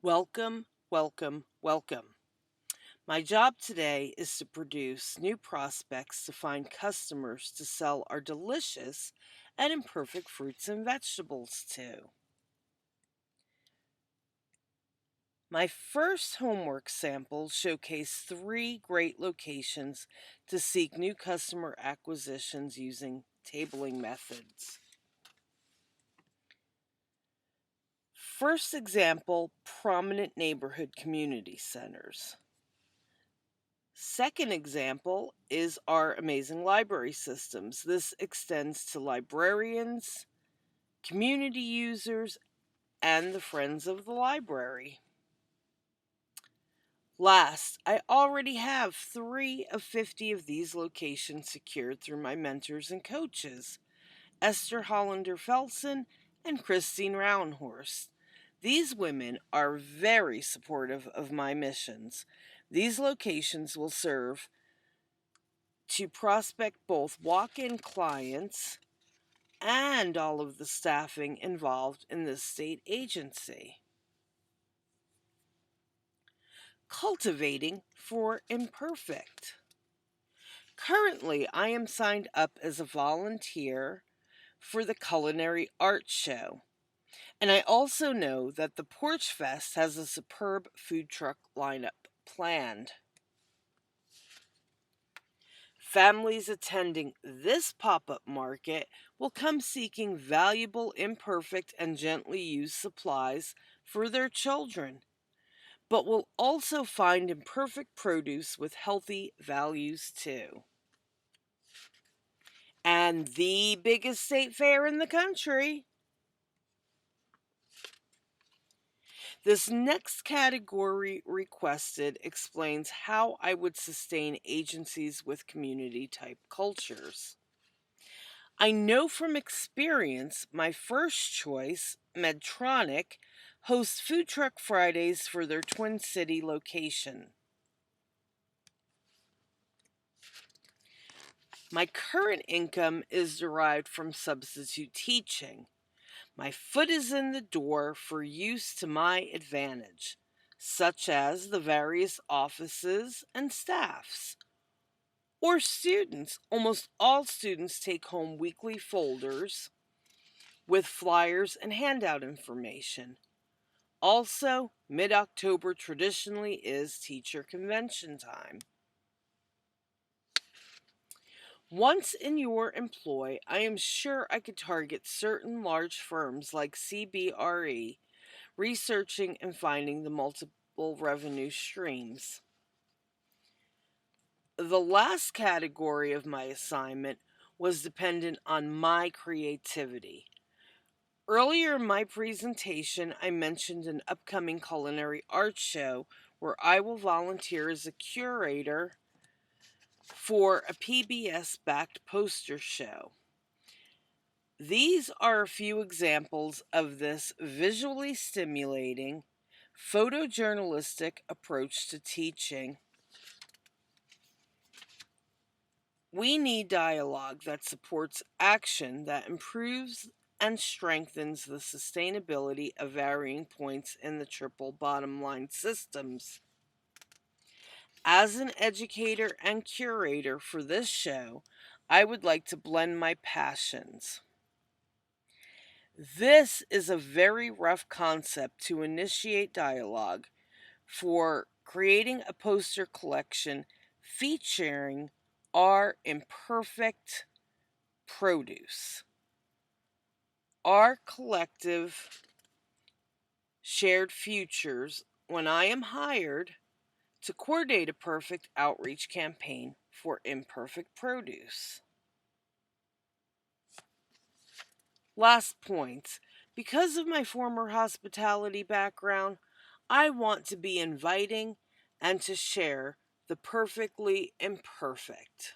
Welcome, welcome, welcome. My job today is to produce new prospects to find customers to sell our delicious and imperfect fruits and vegetables to. My first homework sample showcased three great locations to seek new customer acquisitions using tabling methods. First example, prominent neighborhood community centers. Second example is our amazing library systems. This extends to librarians, community users, and the friends of the library. Last, I already have 3 of 50 of these locations secured through my mentors and coaches, Esther Hollander Felsen and Christine Roundhorst. These women are very supportive of my missions. These locations will serve to prospect both walk-in clients and all of the staffing involved in this state agency. Cultivating for imperfect. Currently, I am signed up as a volunteer for the Culinary Arts Show, and I also know that the Porch Fest has a superb food truck lineup planned. Families attending this pop up market will come seeking valuable, imperfect, and gently used supplies for their children, but will also find imperfect produce with healthy values too. And the biggest state fair in the country. This next category requested explains how I would sustain agencies with community type cultures. I know from experience my first choice, Medtronic, hosts Food Truck Fridays for their Twin City location. My current income is derived from substitute teaching. My foot is in the door for use to my advantage, such as the various offices and staffs. Or students. Almost all students take home weekly folders with flyers and handout information. Also, mid October traditionally is teacher convention time. Once in your employ, I am sure I could target certain large firms like CBRE, researching and finding the multiple revenue streams. The last category of my assignment was dependent on my creativity. Earlier in my presentation, I mentioned an upcoming culinary arts show where I will volunteer as a curator for a PBS backed poster show. These are a few examples of this visually stimulating, photojournalistic approach to teaching. We need dialogue that supports action that improves and strengthens the sustainability of varying points in the triple bottom line systems. As an educator and curator for this show, I would like to blend my passions. This is a very rough concept to initiate dialogue for creating a poster collection featuring our imperfect produce, our collective shared futures when I am hired to coordinate a perfect outreach campaign for imperfect produce. Last point, because of my former hospitality background, I want to be inviting and to share the perfectly imperfect.